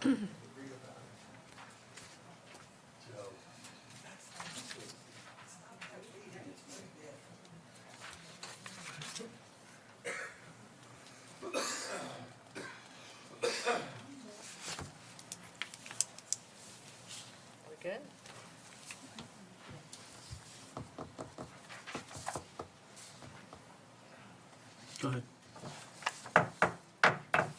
We good? Go ahead.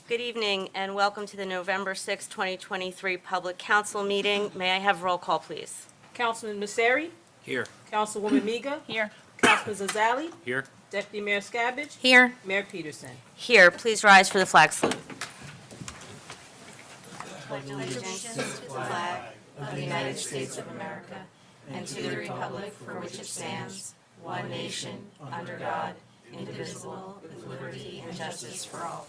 Good evening and welcome to the November 6, 2023 Public Council meeting. May I have roll call, please? Councilman Messeri, Here. Councilwoman Miga, Here. Councilman Zazali, Here. Deputy Mayor Scabbage, Here. Mayor Peterson. Here, please rise for the flag salute. Allegiance to the flag of the United States of America and to the republic for which it stands, one nation, under God, indivisible, with liberty and justice for all.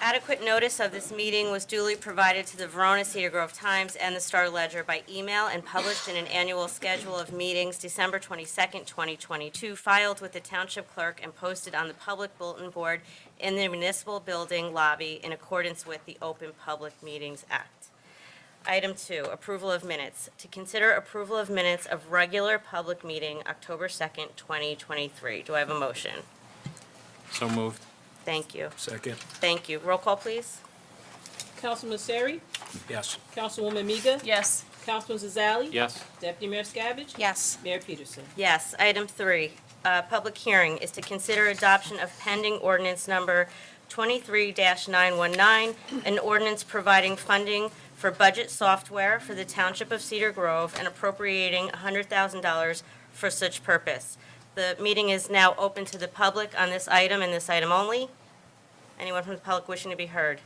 Adequate notice of this meeting was duly provided to the Verona Cedar Grove Times and the Star Ledger by email and published in an annual schedule of meetings December 22nd, 2022, filed with the Township Clerk and posted on the public bulletin board in the municipal building lobby in accordance with the Open Public Meetings Act. Item 2, approval of minutes. To consider approval of minutes of regular public meeting October 2nd, 2023. Do I have a motion? So moved. Thank you. Second. Thank you. Roll call, please. Councilman Messeri, Yes. Councilwoman Miga, Yes. Councilman Zazali, Yes. Deputy Mayor Scabbage, Yes. Mayor Peterson. Yes. Item 3, public hearing is to consider adoption of pending ordinance number 23-919, an ordinance providing funding for budget software for the Township of Cedar Grove and appropriating $100,000 for such purpose. The meeting is now open to the public on this item and this item only. Anyone from the public wishing to be heard?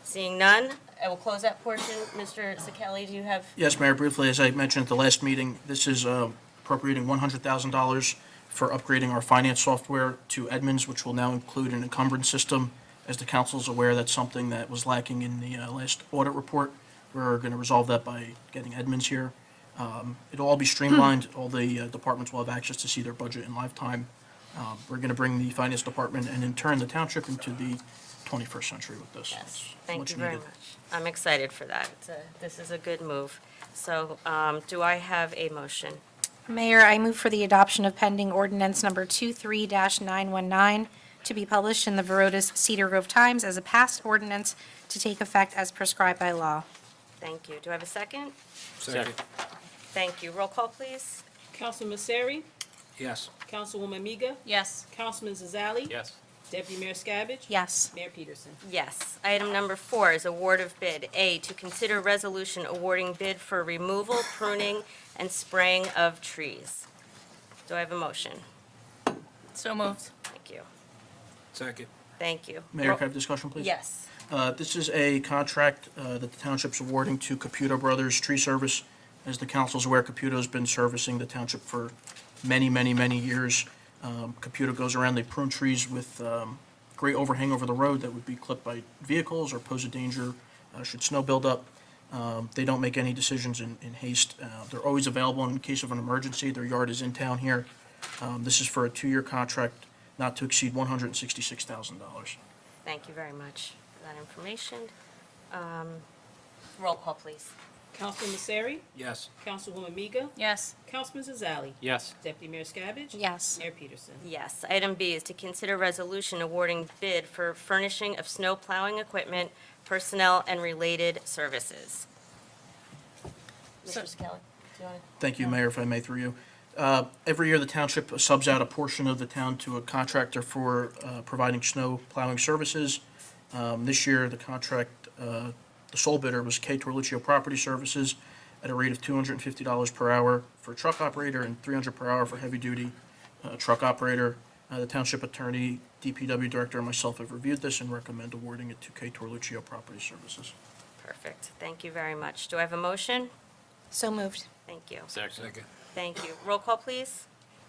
Seeing none, I will close that portion. Mr. Sekeli, do you have? Yes, Mayor, briefly, as I mentioned at the last meeting, this is appropriating $100,000 for upgrading our finance software to Edmunds, which will now include an encumbrance system. As the council is aware, that's something that was lacking in the last audit report. We're going to resolve that by getting Edmunds here. It'll all be streamlined. All the departments will have access to see their budget in live time. We're going to bring the finance department and in turn the township into the 21st century with this. Yes, It's thank much you very needed. much. I'm excited for that. This is a good move. So do I have a motion? Mayor, I move for the adoption of pending ordinance number 23-919 to be published in the Verona's Cedar Grove Times as a passed ordinance to take effect as prescribed by law. Thank you. Do I have a second? Second. Thank you. Roll call, please. Councilman Messeri, Yes. Councilwoman Miga, Yes. Councilman Zazali, Yes. Deputy Mayor Scabbage, Yes. Mayor Peterson. Yes. Item number 4 is award of bid. A, to consider resolution awarding bid for removal, pruning, and spraying of trees. Do I have a motion? So moved. Thank you. Second. Thank you. Mayor, can I have discussion, please? Yes. This is a contract that the township's awarding to Caputo Brothers Tree Service. As the council's aware, Caputo's been servicing the township for many, many, many years. Caputo goes around, they prune trees with great overhang over the road that would be clipped by vehicles or pose a danger should snow build up. They don't make any decisions in haste. They're always available in case of an emergency. Their yard is in town here. This is for a 2-year contract, not to exceed $166,000. Thank you very much for that information. Roll call, please. Councilman Messeri, Yes. Councilwoman Miga, Yes. Councilman Zazali, Yes. Deputy Mayor Scabbage, Yes. Mayor Peterson. Yes. Item B is to consider resolution awarding bid for furnishing of snow plowing equipment, personnel, and related services. So- Mr. Skelly, do you want to? Thank you, Mayor, if I may, through you. Every year, the township subs out a portion of the town to a contractor for providing snow plowing services. This year, the contract, the sole bidder was K. Torluccio Property Services at a rate of $250 per hour for a truck operator and $300 per hour for heavy-duty truck operator. The township attorney, DPW director, and myself have reviewed this and recommend awarding it to K. Torluccio Property Services. Perfect. Thank you very much. Do I have a motion? So moved. Thank you. Second. Thank you. Roll call, please.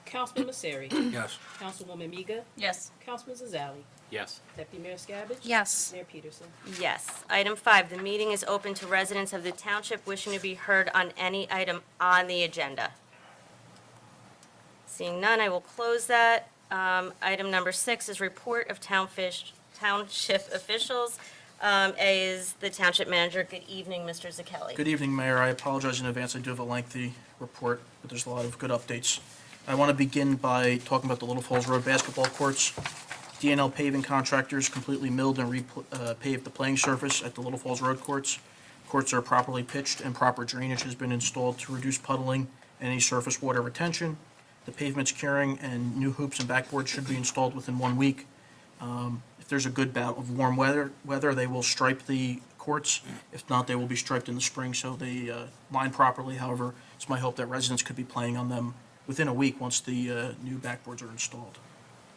Councilman Messeri, Yes. Councilwoman Miga, Yes. Councilman Zazali, Yes. Deputy Mayor Scabbage, Yes. Mayor Peterson. Yes. Item 5, the meeting is open to residents of the township wishing to be heard on any item on the agenda. Seeing none, I will close that. Item number 6 is report of township officials. A is the township manager. Good evening, Mr. Zakelli. Good evening, Mayor. I apologize in advance. I do have a lengthy report, but there's a lot of good updates. I want to begin by talking about the Little Falls Road basketball courts. DNL paving contractors completely milled and repaved the playing surface at the Little Falls Road courts. Courts are properly pitched and proper drainage has been installed to reduce puddling and any surface water retention. The pavement's curing and new hoops and backboards should be installed within 1 week. If there's a good bout of warm weather, they will stripe the courts. If not, they will be striped in the spring, so they line properly. However, it's my hope that residents could be playing on them within a week once the new backboards are installed.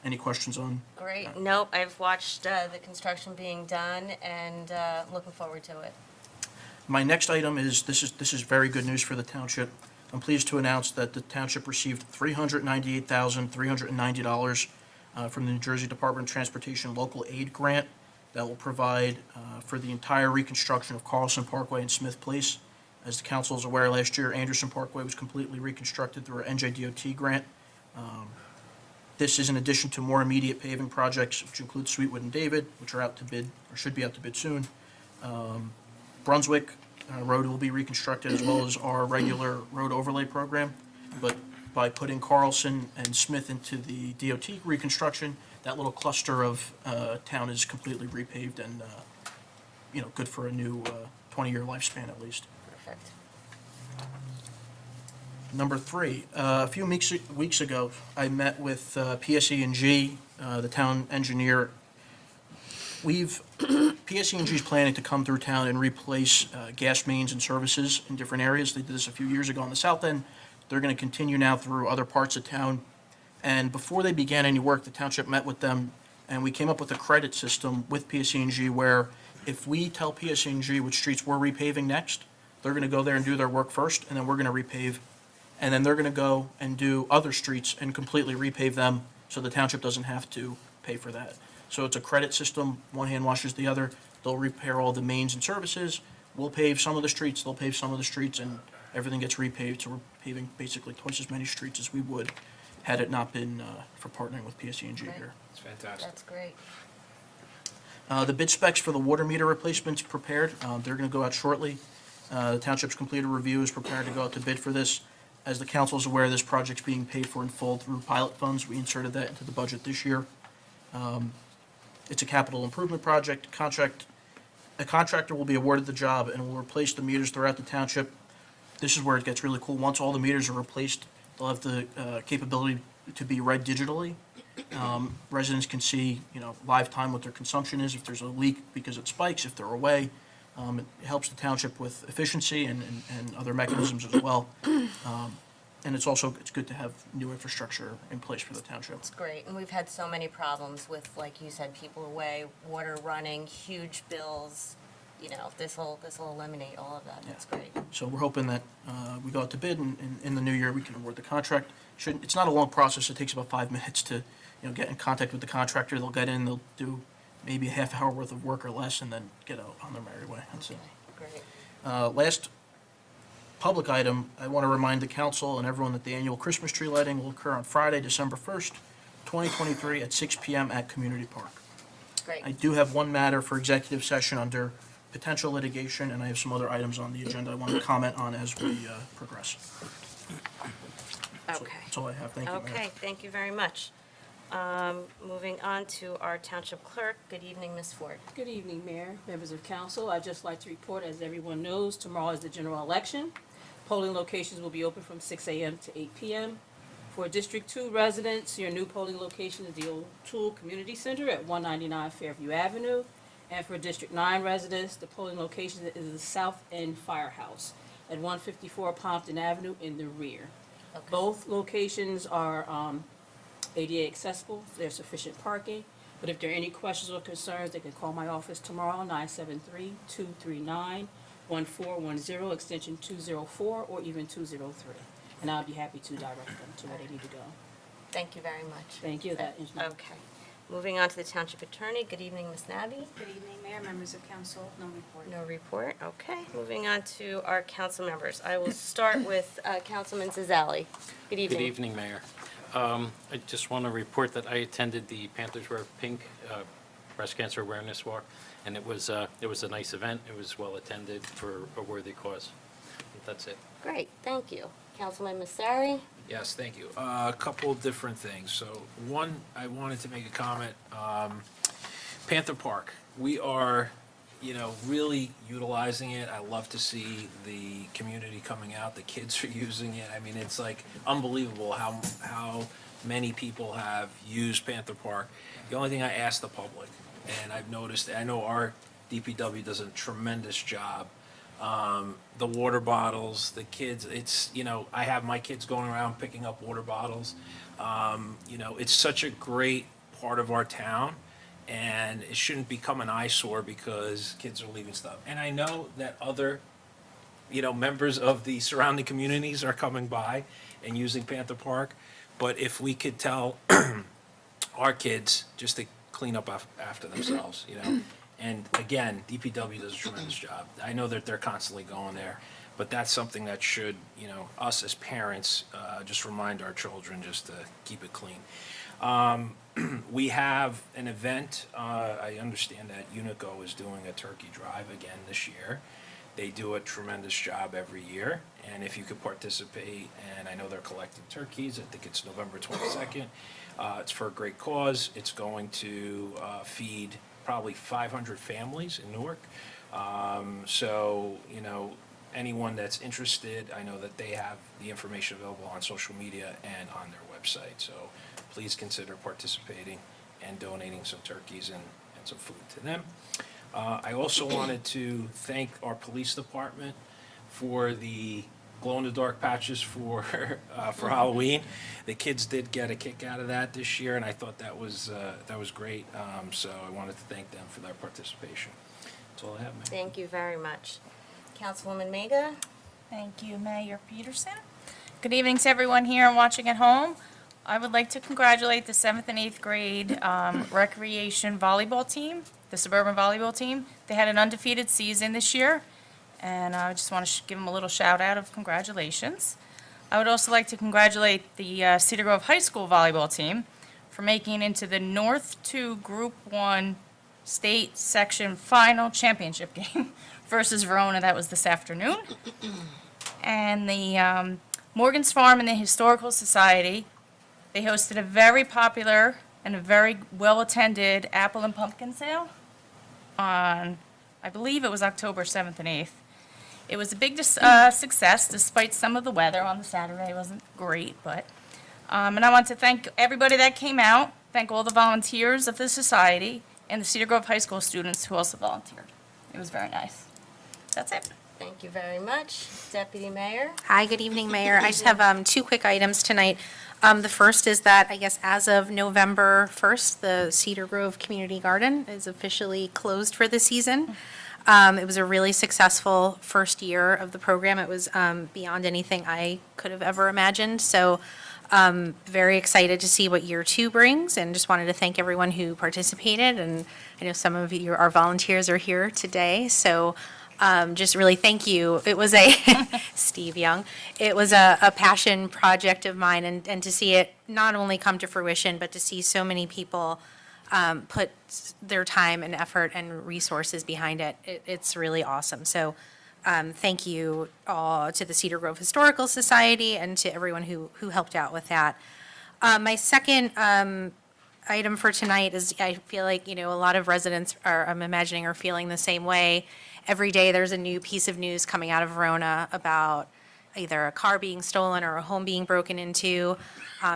Any questions on? Great. Nope, I've watched the construction being done and looking forward to it. My next item is, this is very good news for the township. I'm pleased to announce that the township received $398,390 from the New Jersey Department of Transportation Local Aid Grant that will provide for the entire reconstruction of Carlson Parkway and Smith Place. As the council is aware, last year Anderson Parkway was completely reconstructed through our NJDOT grant. This is in addition to more immediate paving projects, which include Sweetwood and David, which are out to bid, or should be out to bid soon. Brunswick Road will be reconstructed, as well as our regular road overlay program. But by putting Carlson and Smith into the DOT reconstruction, that little cluster of town is completely repaved and, good for a new 20-year lifespan at least. Perfect. Number 3, a few weeks ago, I met with PSE&G, the town engineer. PSE&G is planning to come through town and replace gas mains and services in different areas. They did this a few years ago on the south end. They're going to continue now through other parts of town. And before they began any work, the township met with them, and we came up with a credit system with PSE&G where if we tell PSE&G which streets we're repaving next, they're going to go there and do their work first, and then we're going to repave. And then they're going to go and do other streets and completely repave them, so the township doesn't have to pay for that. So it's a credit system, one hand washes the other. They'll repair all the mains and services. We'll pave some of the streets, they'll pave some of the streets, and everything gets repaved. So we're paving basically twice as many streets as we would had it not been for partnering with PSE&G Right. here. It's fantastic. That's great. The bid specs for the water meter replacements prepared. They're going to go out shortly. The township's completed review is prepared to go out to bid for this. As the council is aware, this project's being paid for in full through pilot funds. We inserted that into the budget this year. It's a capital improvement project. A contractor will be awarded the job and will replace the meters throughout the township. This is where it gets really cool. Once all the meters are replaced, they'll have the capability to be read digitally. Residents can see, live time what their consumption is, if there's a leak because it spikes, if they're away. It helps the township with efficiency and other mechanisms as well. And it's good to have new infrastructure in place for the township. It's great. And we've had so many problems with, like you said, people away, water running, huge bills. This will eliminate all of that. That's great. So we're hoping that we go out to bid, and in the new year, we can award the contract. It's not a long process. It takes about 5 minutes to, get in contact with the contractor. They'll get in, they'll do maybe a half hour worth of work or less, and then get out on their merry way. That's it. Great. Last public item, I want to remind the council and everyone that the annual Christmas tree lighting will occur on Friday, December 1st, 2023 at 6 p.m. at Community Park. Great. I do have one matter for executive session under potential litigation, and I have some other items on the agenda I want to comment on as we progress. So Okay. that's all I have. Thank you, Mayor. Okay, thank you very much. Moving on to our township clerk. Good evening, Ms. Ford. Good evening, Mayor, members of council. I'd just like to report, as everyone knows, tomorrow is the general election. Polling locations will be open from 6 a.m. to 8 p.m. For District 2 residents, your new polling location is the Old Tool Community Center at 199 Fairview Avenue. And for District 9 residents, the polling location is the South End Firehouse at 154 Pompton Avenue in the rear. Okay. Both locations are ADA accessible, there's sufficient parking. But if there are any questions or concerns, they can call my office tomorrow, 973-239-1410, extension 204 or even 203. And I'll be happy to direct them to where they need to go. Thank you very much. Thank you. That is my Okay. Moving on to the township attorney. Good evening, Ms. Nabby. Good evening, Mayor, members of council, no report. No report. Okay. Moving on to our council members. I will start with Councilman Zazali. Good evening. Good evening, Mayor. I just want to report that I attended the Panthers Wear Pink breast cancer awareness walk, and it was a nice event. It was well attended for a worthy cause. That's it. Great, thank you. Councilman Massari? Yes, thank you. A couple of different things. So one, I wanted to make a comment. Panther Park, we are, really utilizing it. I love to see the community coming out. The kids are using it. I mean, it's like unbelievable how many people have used Panther Park. The only thing I ask the public, and I've noticed, I know our DPW does a tremendous job. The water bottles, the kids, it's, I have my kids going around picking up water bottles. It's such a great part of our town, and it shouldn't become an eyesore because kids are leaving stuff. And I know that other, members of the surrounding communities are coming by and using Panther Park, but if we could tell our kids just to clean up after themselves, And again, DPW does a tremendous job. I know that they're constantly going there, but that's something that should, us as parents, just remind our children just to keep it clean. We have an event, I understand that Unico is doing a turkey drive again this year. They do a tremendous job every year, and if you could participate, and I know they're collecting turkeys, I think it's November 22nd. It's for a great cause. It's going to feed probably 500 families in Newark. So, anyone that's interested, I know that they have the information available on social media and on their website. So please consider participating and donating some turkeys and some food to them. I also wanted to thank our police department for the glow-in-the-dark patches for Halloween. The kids did get a kick out of that this year, and I thought that was great. So I wanted to thank them for their participation. That's all I have, Mayor. Thank you very much. Councilwoman Mega? Thank you, Mayor Peterson. Good evening to everyone here and watching at home. I would like to congratulate the 7th and 8th grade recreation volleyball team, the suburban volleyball team. They had an undefeated season this year, and I just want to give them a little shout out of congratulations. I would also like to congratulate the Cedar Grove High School volleyball team for making it into the North 2 Group 1 State Section Final Championship game versus Verona. That was this afternoon. And the Morgan's Farm and the Historical Society, they hosted a very popular and a very well-attended apple and pumpkin sale on, I believe it was October 7th and 8th. It was a big success despite some of the weather on the Saturday. It wasn't great, but, and I want to thank everybody that came out, thank all the volunteers of the society, and the Cedar Grove High School students who also volunteered. It was very nice. That's it. Thank you very much. Deputy Mayor? Hi, good evening, Mayor. I just have two quick items tonight. The first is that, I guess, as of November 1st, the Cedar Grove Community Garden is officially closed for the season. It was a really successful first year of the program. It was beyond anything I could have ever imagined. So very excited to see what year 2 brings, and just wanted to thank everyone who participated. And I know some of you, our volunteers, are here today. So just really thank you. It was a, Steve Young, it was a passion project of mine, and to see it not only come to fruition, but to see so many people put their time and effort and resources behind it, it's really awesome. So thank you all to the Cedar Grove Historical Society and to everyone who helped out with that. My second item for tonight is, I feel like, a lot of residents I'm imagining, are feeling the same way. Every day there's a new piece of news coming out of Verona about either a car being stolen or a home being broken into.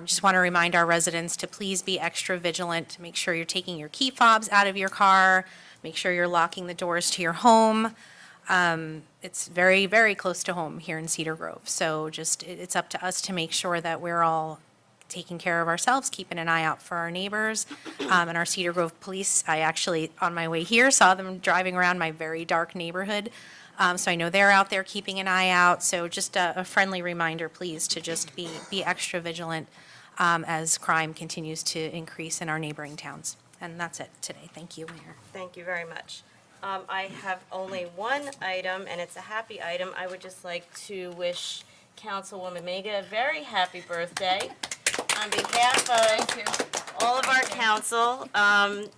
Just want to remind our residents to please be extra vigilant, to make sure you're taking your key fobs out of your car, make sure you're locking the doors to your home. It's very, very close to home here in Cedar Grove. So just, it's up to us to make sure that we're all taking care of ourselves, keeping an eye out for our neighbors. And our Cedar Grove police, I actually, on my way here, saw them driving around my very dark neighborhood. So I know they're out there keeping an eye out. So just a friendly reminder, please, to just be extra vigilant as crime continues to increase in our neighboring towns. And that's it today. Thank you, Mayor. Thank you very much. I have only one item, and it's a happy item. I would just like to wish Councilwoman Mega a very happy birthday on behalf of all of our council council.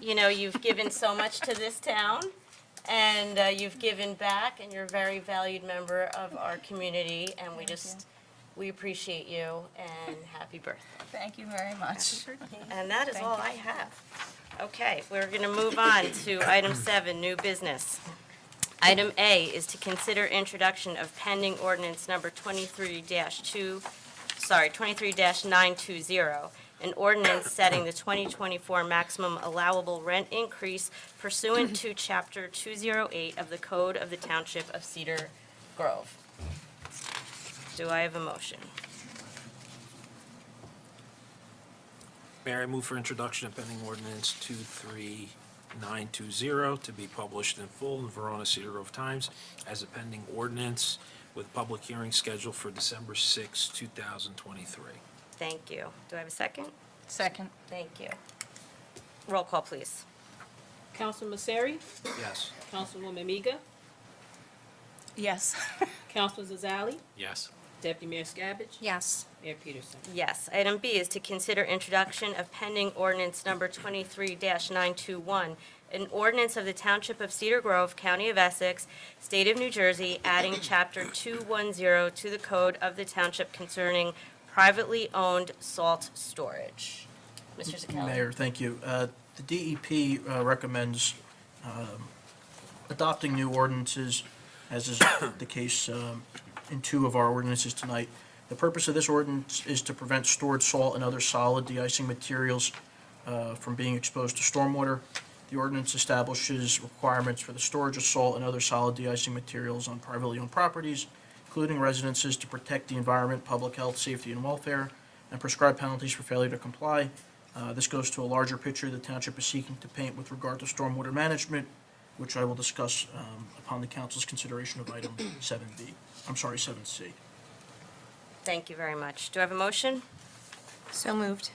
You know, you've given so much to this town, and you've given back, and you're a very valued member of our community, and we appreciate you, and happy birthday. Thank you very much. And that is Thank all you. I have. Okay, we're going to move on to item 7, new business. Item A is to consider introduction of pending ordinance number 23-920, an ordinance setting the 2024 maximum allowable rent increase pursuant to Chapter 208 of the Code of the Township of Cedar Grove. Do I have a motion? Mayor, I move for introduction of pending ordinance 23920 to be published in full in Verona Cedar Grove Times as a pending ordinance with public hearing scheduled for December 6, 2023. Thank you. Do I have a second? Second. Thank you. Roll call, please. Councilman Messeri, Yes. Councilwoman Miga, Yes. Councilman Zazali, Yes. Deputy Mayor Scabbage, Yes. Mayor Peterson. Yes. Item B is to consider introduction of pending ordinance number 23-921, an ordinance of the Township of Cedar Grove, County of Essex, State of New Jersey, adding Chapter 210 to the Code of the Township concerning privately owned salt storage. Mr. Zakeli. Mayor, thank you. The DEP recommends adopting new ordinances, as is the case in 2 of our ordinances tonight. The purpose of this ordinance is to prevent stored salt and other solid de-icing materials from being exposed to stormwater. The ordinance establishes requirements for the storage of salt and other solid de-icing materials on privately owned properties, including residences, to protect the environment, public health, safety, and welfare, and prescribe penalties for failure to comply. This goes to a larger picture the township is seeking to paint with regard to stormwater management, which I will discuss upon the council's consideration of item 7C. Thank you very much. Do I have a motion? So moved.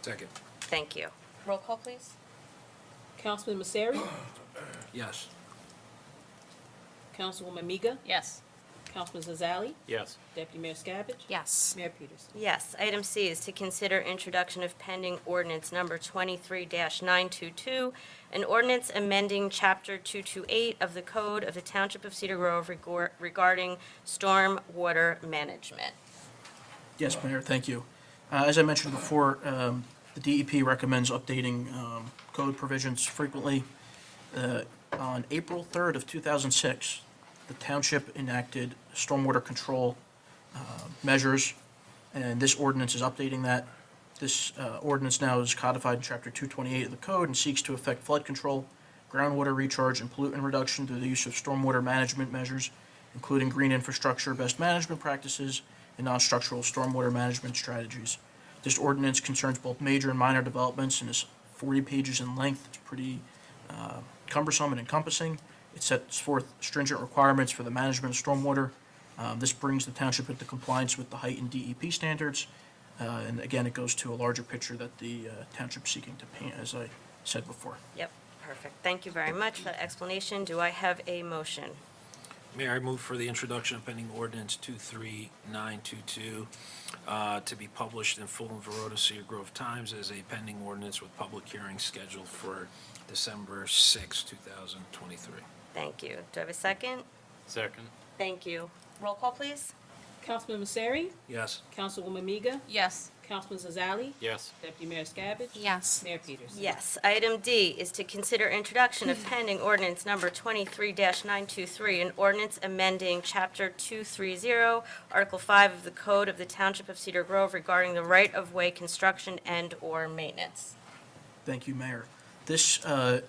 Second. Thank you. Roll call, please. Councilman Messeri, Yes. Councilwoman Miga, Yes. Councilman Zazali, Yes. Deputy Mayor Scabbage, Yes. Mayor Peterson. Yes. Item C is to consider introduction of pending ordinance number 23-922, an ordinance amending Chapter 228 of the Code of the Township of Cedar Grove regarding storm water management. Yes, Mayor, thank you. As I mentioned before, the DEP recommends updating code provisions frequently. On April 3rd of 2006, the township enacted stormwater control measures, and this ordinance is updating that. This ordinance now is codified in Chapter 228 of the code and seeks to effect flood control, groundwater recharge, and pollutant reduction through the use of stormwater management measures, including green infrastructure best management practices and non-structural stormwater management strategies. This ordinance concerns both major and minor developments and is 40 pages in length. It's pretty cumbersome and encompassing. It sets forth stringent requirements for the management of stormwater. This brings the township into compliance with the heightened DEP standards. And again, it goes to a larger picture that the township is seeking to paint, as I said before. Yep, perfect. Thank you very much for that explanation. Do I have a motion? Mayor, I move for the introduction of pending ordinance 23922 to be published in full in Verona Cedar Grove Times as a pending ordinance with public hearing scheduled for December 6, 2023. Thank you. Do I have a second? Second. Thank you. Roll call, please. Councilman Messeri, Yes. Councilwoman Miga, Yes. Councilman Zazali, Yes. Deputy Mayor Scabbage, Yes. Mayor Peterson. Yes. Item D is to consider introduction of pending ordinance number 23-923, an ordinance amending Chapter 230, Article 5 of the Code of the Township of Cedar Grove regarding the right-of-way construction and/or maintenance. Thank you, Mayor. This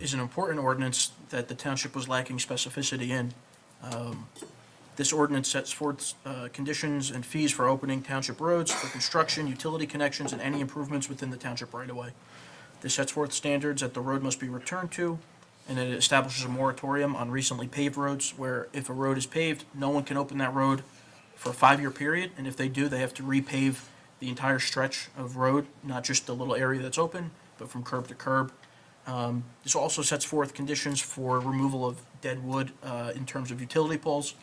is an important ordinance that the township was lacking specificity in. This ordinance sets forth conditions and fees for opening township roads, for construction, utility connections, and any improvements within the township right-of-way. This sets forth standards that the road must be returned to, and it establishes a moratorium on recently paved roads, where if a road is paved, no one can open that road for a 5-year period, and if they do, they have to repave the entire stretch of road, not just the little area that's open, but from curb to curb. This also sets forth conditions for removal of dead wood in terms of utility poles.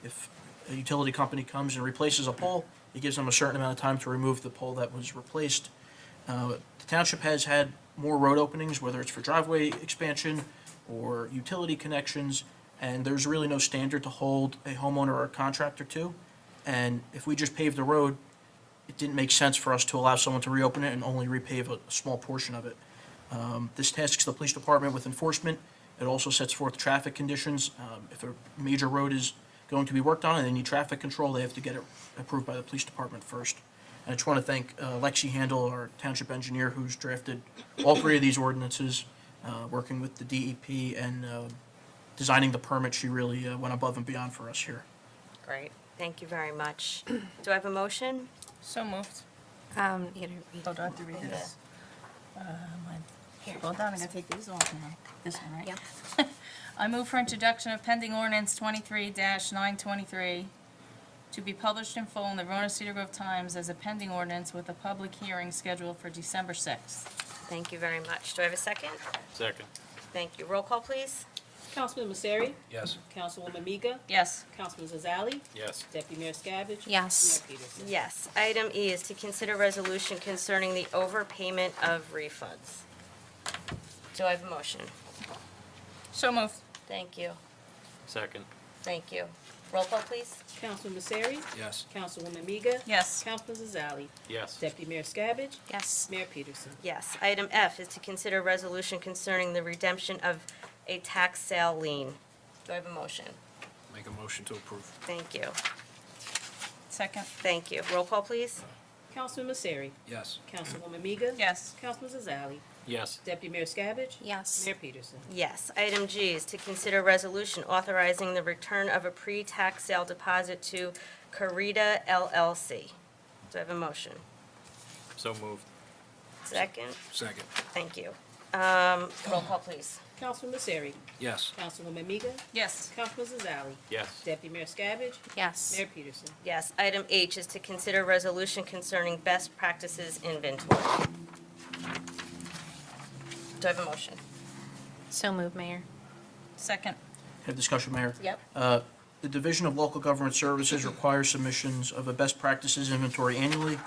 If a utility company comes and replaces a pole, it gives them a certain amount of time to remove the pole that was replaced. The township has had more road openings, whether it's for driveway expansion or utility connections, and there's really no standard to hold a homeowner or a contractor to. And if we just paved the road, it didn't make sense for us to allow someone to reopen it and only repave a small portion of it. This tasks the police department with enforcement. It also sets forth traffic conditions. If a major road is going to be worked on and they need traffic control, they have to get it approved by the police department first. And I just want to thank Lexi Handel, our township engineer, who's drafted all three of these ordinances, working with the DEP and designing the permit. She really went above and beyond for us here. Great, thank you very much. Do I have a motion? So moved. You gotta read. Oh, do I have to read this? Hold on, I gotta take these off now. This one, right? Yeah. I move for introduction of pending ordinance 23-923 to be published in full in the Verona Cedar Grove Times as a pending ordinance with a public hearing scheduled for December 6th. Thank you very much. Do I have a second? Second. Thank you. Roll call, please. Councilman Messeri, Yes. Councilwoman Miga, Yes. Councilman Zazali, Yes. Deputy Mayor Scavage. Yes. Mayor Peterson. Yes. Item E is to consider resolution concerning the overpayment of refunds. Do I have a motion? So moved. Thank you. Second. Thank you. Roll call, please. Councilman Messeri, Yes. Councilwoman Miga. Yes. Councilman Zazali, Yes. Deputy Mayor Scavage, Yes. Mayor Peterson. Yes. Item F is to consider resolution concerning the redemption of a tax sale lien. Do I have a motion? Make a motion to approve. Thank you. Second. Thank you. Roll call, please. Councilman Messeri, Yes. Councilwoman Miga. Yes. Councilman Zazali, Yes. Deputy Mayor Scavage, Yes. Mayor Peterson. Yes. Item G is to consider resolution authorizing the return of a pre-tax sale deposit to Carita LLC. Do I have a motion? So moved. Second? Second. Thank you. Roll call, please. Councilman Messeri, Yes. Councilwoman Miga. Yes. Councilman Zazali, Yes. Deputy Mayor Scavage, Yes. Mayor Peterson. Yes. Item H is to consider resolution concerning best practices inventory. Do I have a motion? So moved, Mayor. Second. Have discussion, Mayor. Yep. The Division of Local Government Services requires submissions of a best practices inventory annually.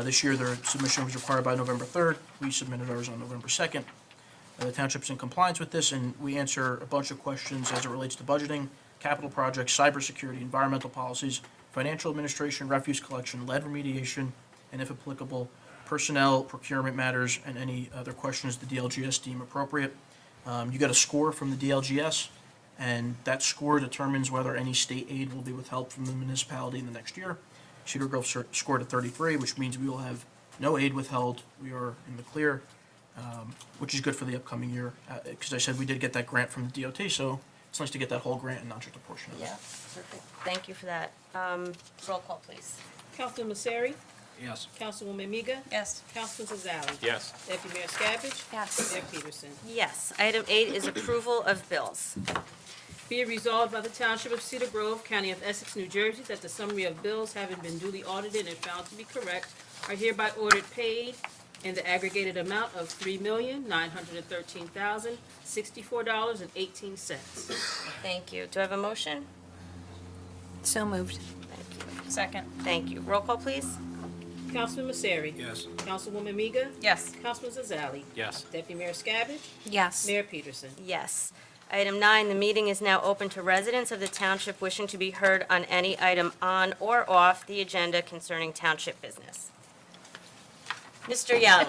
This year, their submission was required by November 3rd. We submitted ours on November 2nd. The township's in compliance with this, and we answer a bunch of questions as it relates to budgeting, capital projects, cybersecurity, environmental policies, financial administration, refuse collection, lead remediation, and if applicable, personnel, procurement matters, and any other questions the DLGS deem appropriate. You get a score from the DLGS, and that score determines whether any state aid will be withheld from the municipality in the next year. Cedar Grove scored a 33, which means we will have no aid withheld. We are in the clear, which is good for the upcoming year. Because I said we did get that grant from the DOT, so it's nice to get that whole grant and not just a portion of it. Perfect. Thank you for that. Roll call, please. Councilman Messeri, Yes. Councilwoman Miga. Yes. Councilman Zazali. Yes. Deputy Mayor Scavage. Yes. Mayor Peterson. Yes. Item 8 is approval of bills. Be it resolved by the Township of Cedar Grove, County of Essex, New Jersey, that the summary of bills having been duly audited and found to be correct are hereby ordered paid in the aggregated amount of $3,913,064.18. Thank you. Do I have a motion? So moved. Thank you. Second. Thank you. Roll call, please. Councilman Messeri. Yes. Councilwoman Miga. Yes. Councilman Zazali. Yes. Deputy Mayor Scavage. Yes. Mayor Peterson. Yes. Item 9, the meeting is now open to residents of the township wishing to be heard on any item on or off the agenda concerning township business. Mr. Young.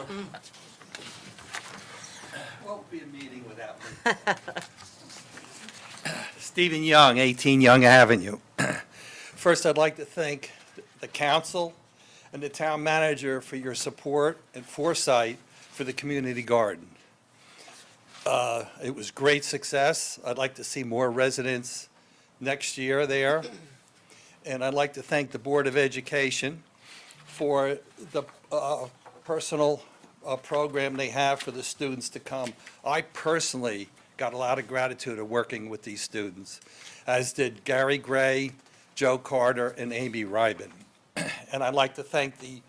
Won't be a meeting without me. Stephen Young, 18 Young Avenue. First, I'd like to thank the council and the town manager for your support and foresight for the community garden. It was great success. I'd like to see more residents next year there. And I'd like to thank the Board of Education for the personal program they have for the students to come. I personally got a lot of gratitude of working with these students, as did Gary Gray, Joe Carter, and Amy Ryben. And I'd like to thank the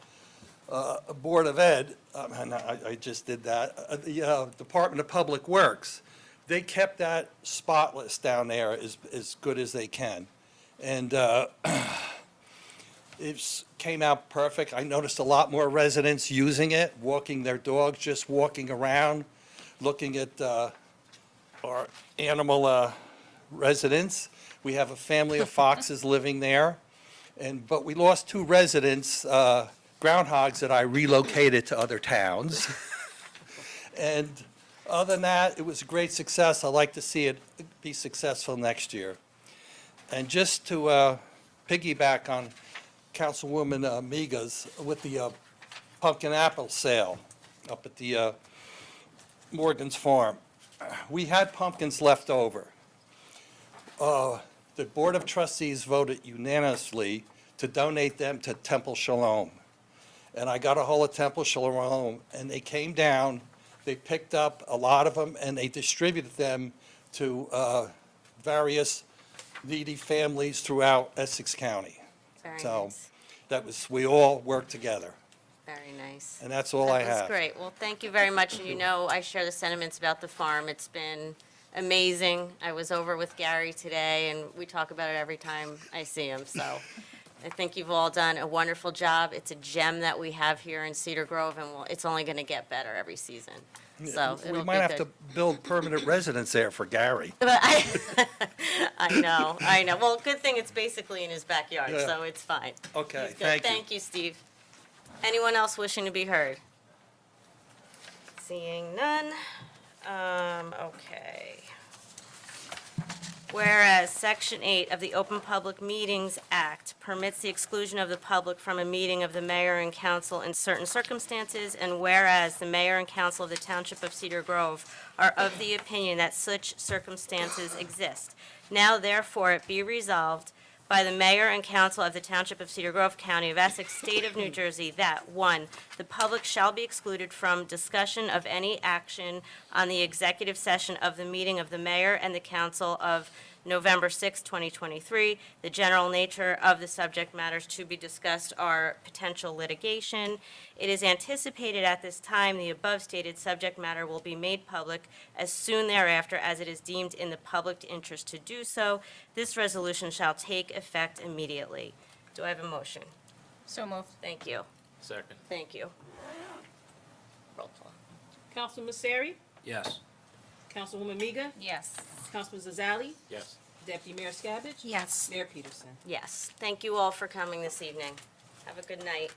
Board of Ed, and I just did that, the Department of Public Works. They kept that spotless down there as good as they can. And It came out perfect. I noticed a lot more residents using it, walking their dogs, just walking around, looking at our animal residents. We have a family of foxes living there, but we lost 2 residents, groundhogs that I relocated to other towns. And other than that, it was a great success. I'd like to see it be successful next year. And just to piggyback on Councilwoman Miga's with the pumpkin apple sale up at the Morgan's Farm. We had pumpkins left over. The Board of Trustees voted unanimously to donate them to Temple Shalom. And I got a hold of Temple Shalom, and they came down, they picked up a lot of them, and they distributed them to various needy families throughout Essex County. Very So nice. that was, we all worked together, Very nice. and that's all I have. That's great. Well, thank you very much. And you know, I share the sentiments about the farm. It's been amazing. I was over with Gary today, and we talk about it every time I see him. So I think you've all done a wonderful job. It's a gem that we have here in Cedar Grove, and it's only going to get better every season. So We it'll might be have good. to build permanent residence there for Gary. But I know. Well, good thing it's basically in his backyard, Yeah. so it's fine. Okay, He's good. thank you. Thank you, Steve. Anyone else wishing to be heard? Seeing none. Okay. Whereas Section 8 of the Open Public Meetings Act permits the exclusion of the public from a meeting of the mayor and council in certain circumstances, and whereas the mayor and council of the Township of Cedar Grove are of the opinion that such circumstances exist, now therefore it be resolved by the mayor and council of the Township of Cedar Grove, County of Essex, State of New Jersey, that, 1, the public shall be excluded from discussion of any action on the executive session of the meeting of the mayor and the council of November 6, 2023. The general nature of the subject matters to be discussed are potential litigation. It is anticipated at this time the above stated subject matter will be made public as soon thereafter as it is deemed in the public interest to do so. This resolution shall take effect immediately. Do I have a motion? So moved. Thank you. Second. Thank you. Roll call. Councilman Misery, Yes. Councilwoman Miga, Yes. Councilman Zazali, Yes. Deputy Mayor Skavic, Yes. Mayor Peterson. Yes, thank you all for coming this evening. Have a good night.